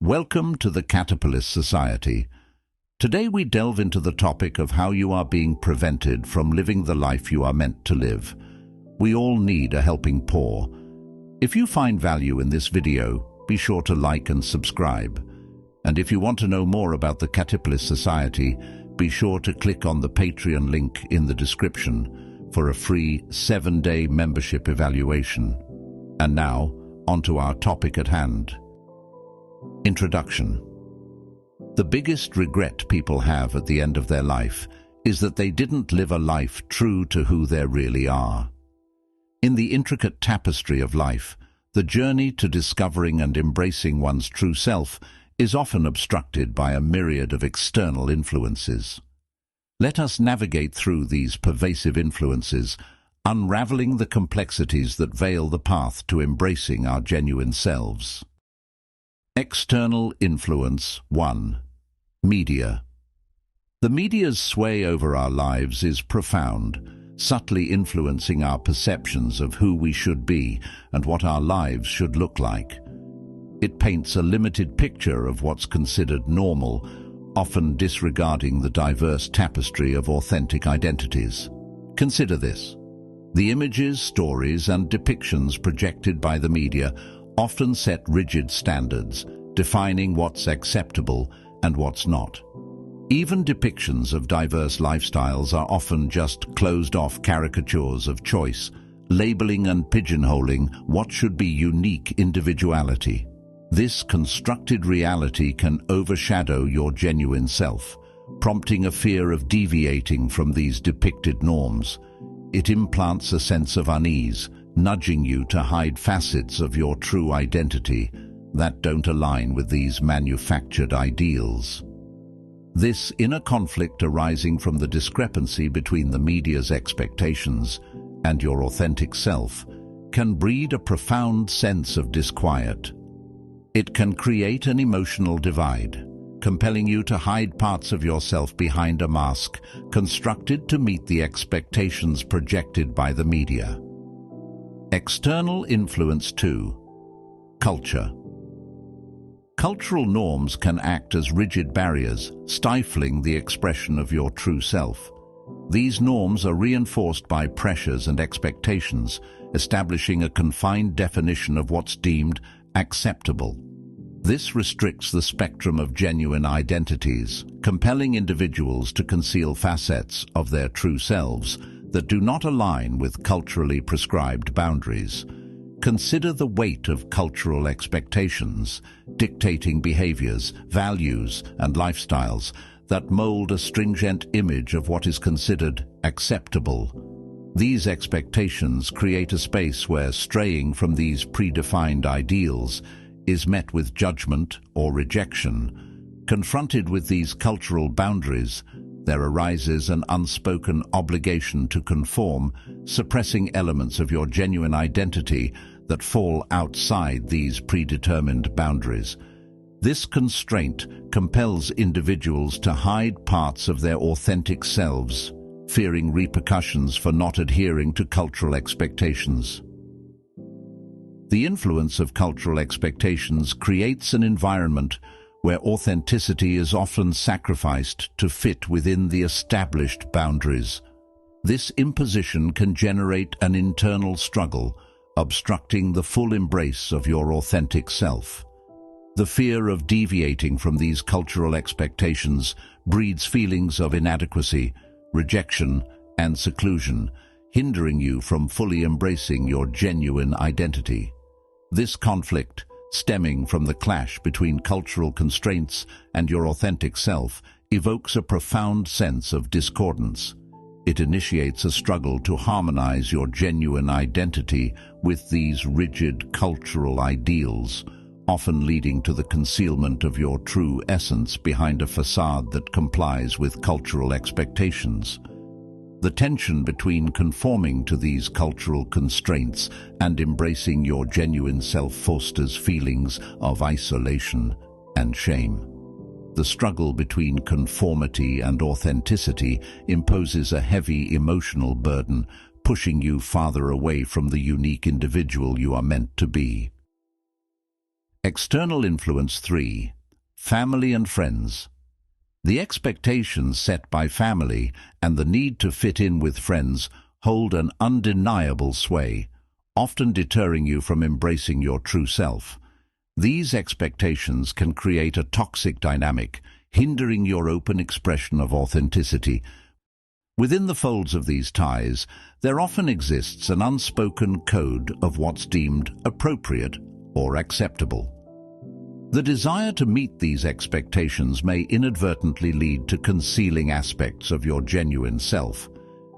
Welcome to the Catipalist Society. Today we delve into the topic of how you are being prevented from living the life you are meant to live. We all need a helping paw. If you find value in this video, be sure to like and subscribe. And if you want to know more about the Catipalist Society, be sure to click on the Patreon link in the description for a free 7-day membership evaluation. And now, onto our topic at hand. Introduction. The biggest regret people have at the end of their life is that they didn't live a life true to who they really are. In the intricate tapestry of life, the journey to discovering and embracing one's true self is often obstructed by a myriad of external influences. Let us navigate through these pervasive influences, unraveling the complexities that veil the path to embracing our genuine selves. External influence 1. Media. The media's sway over our lives is profound, subtly influencing our perceptions of who we should be and what our lives should look like. It paints a limited picture of what's considered normal, often disregarding the diverse tapestry of authentic identities. Consider this. The images, stories, and depictions projected by the media often set rigid standards, defining what's acceptable and what's not. Even depictions of diverse lifestyles are often just closed-off caricatures of choice, labeling and pigeonholing what should be unique individuality. This constructed reality can overshadow your genuine self, prompting a fear of deviating from these depicted norms. It implants a sense of unease, nudging you to hide facets of your true identity that don't align with these manufactured ideals. This inner conflict arising from the discrepancy between the media's expectations and your authentic self can breed a profound sense of disquiet. It can create an emotional divide, compelling you to hide parts of yourself behind a mask constructed to meet the expectations projected by the media. External influence 2. Culture. Cultural norms can act as rigid barriers, stifling the expression of your true self. These norms are reinforced by pressures and expectations, establishing a confined definition of what's deemed acceptable. This restricts the spectrum of genuine identities, compelling individuals to conceal facets of their true selves that do not align with culturally prescribed boundaries. Consider the weight of cultural expectations, dictating behaviors, values, and lifestyles that mold a stringent image of what is considered acceptable. These expectations create a space where straying from these predefined ideals is met with judgment or rejection. Confronted with these cultural boundaries, there arises an unspoken obligation to conform, suppressing elements of your genuine identity that fall outside these predetermined boundaries. This constraint compels individuals to hide parts of their authentic selves, fearing repercussions for not adhering to cultural expectations. The influence of cultural expectations creates an environment where authenticity is often sacrificed to fit within the established boundaries. This imposition can generate an internal struggle, obstructing the full embrace of your authentic self. The fear of deviating from these cultural expectations breeds feelings of inadequacy, rejection, and seclusion, hindering you from fully embracing your genuine identity. This conflict, stemming from the clash between cultural constraints and your authentic self, evokes a profound sense of discordance. It initiates a struggle to harmonize your genuine identity with these rigid cultural ideals, often leading to the concealment of your true essence behind a facade that complies with cultural expectations. The tension between conforming to these cultural constraints and embracing your genuine self fosters feelings of isolation and shame. The struggle between conformity and authenticity imposes a heavy emotional burden, pushing you farther away from the unique individual you are meant to be. External influence 3. Family and friends. The expectations set by family and the need to fit in with friends hold an undeniable sway, often deterring you from embracing your true self. These expectations can create a toxic dynamic, hindering your open expression of authenticity. Within the folds of these ties, there often exists an unspoken code of what's deemed appropriate or acceptable. The desire to meet these expectations may inadvertently lead to concealing aspects of your genuine self.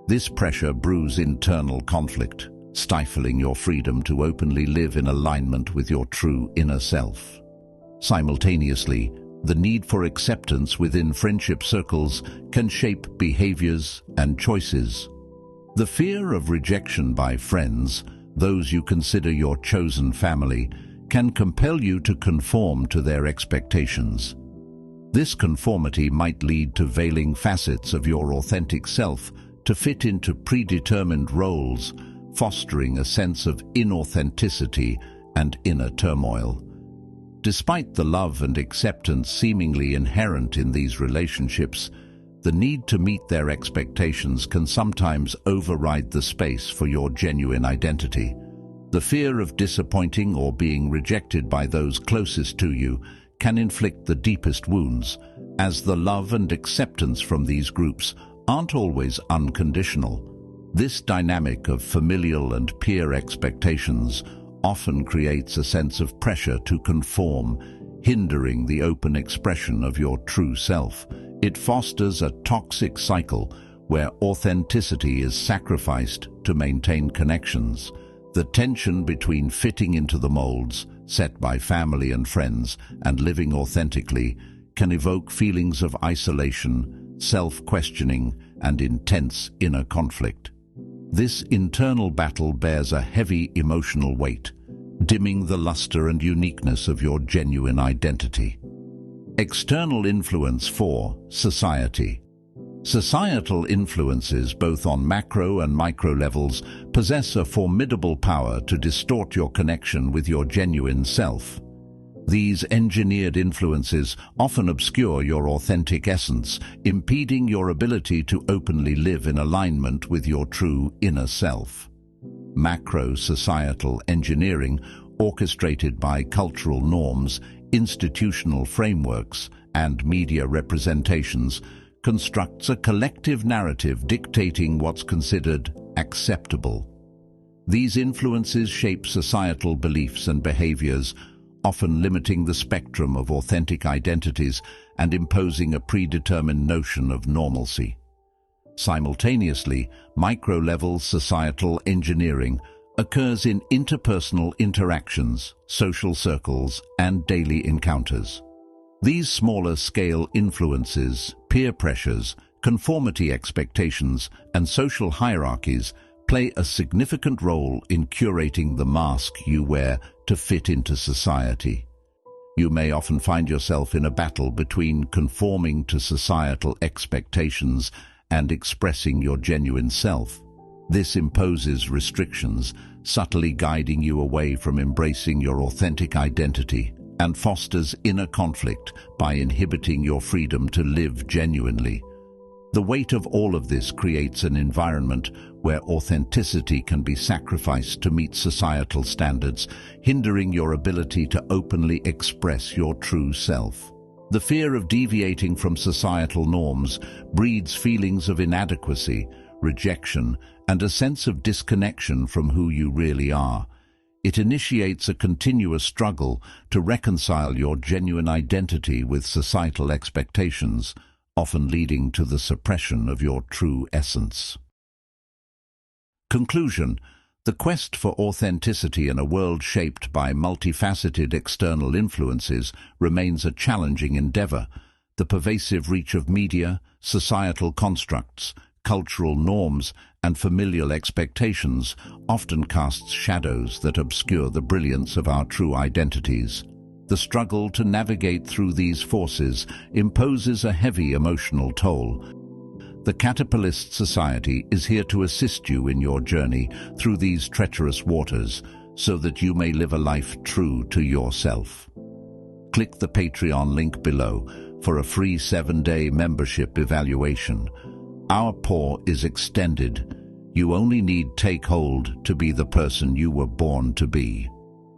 This pressure brews internal conflict, stifling your freedom to openly live in alignment with your true inner self. Simultaneously, the need for acceptance within friendship circles can shape behaviors and choices. The fear of rejection by friends, those you consider your chosen family, can compel you to conform to their expectations. This conformity might lead to veiling facets of your authentic self to fit into predetermined roles, fostering a sense of inauthenticity and inner turmoil. Despite the love and acceptance seemingly inherent in these relationships, the need to meet their expectations can sometimes override the space for your genuine identity. The fear of disappointing or being rejected by those closest to you can inflict the deepest wounds, as the love and acceptance from these groups aren't always unconditional. This dynamic of familial and peer expectations often creates a sense of pressure to conform, hindering the open expression of your true self. It fosters a toxic cycle where authenticity is sacrificed to maintain connections. The tension between fitting into the molds set by family and friends and living authentically can evoke feelings of isolation, self-questioning, and intense inner conflict. This internal battle bears a heavy emotional weight, dimming the luster and uniqueness of your genuine identity. External influence. 4. Society. Societal influences, both on macro and micro levels, possess a formidable power to distort your connection with your genuine self. These engineered influences often obscure your authentic essence, impeding your ability to openly live in alignment with your true inner self. Macro-societal engineering, orchestrated by cultural norms, institutional frameworks, and media representations, constructs a collective narrative dictating what's considered acceptable. These influences shape societal beliefs and behaviors, often limiting the spectrum of authentic identities and imposing a predetermined notion of normalcy. Simultaneously, micro-level societal engineering occurs in interpersonal interactions, social circles, and daily encounters. These smaller-scale influences, peer pressures, conformity expectations, and social hierarchies play a significant role in curating the mask you wear to fit into society. You may often find yourself in a battle between conforming to societal expectations and expressing your genuine self. This imposes restrictions, subtly guiding you away from embracing your authentic identity, and fosters inner conflict by inhibiting your freedom to live genuinely. The weight of all of this creates an environment where authenticity can be sacrificed to meet societal standards, hindering your ability to openly express your true self. The fear of deviating from societal norms breeds feelings of inadequacy, rejection, and a sense of disconnection from who you really are. It initiates a continuous struggle to reconcile your genuine identity with societal expectations, often leading to the suppression of your true essence. Conclusion. The quest for authenticity in a world shaped by multifaceted external influences remains a challenging endeavor. The pervasive reach of media, societal constructs, cultural norms, and familial expectations often casts shadows that obscure the brilliance of our true identities. The struggle to navigate through these forces imposes a heavy emotional toll. The Catipalist Society is here to assist you in your journey through these treacherous waters so that you may live a life true to yourself. Click the Patreon link below for a free 7-day membership evaluation. Our paw is extended. You only need take hold to be the person you were born to be.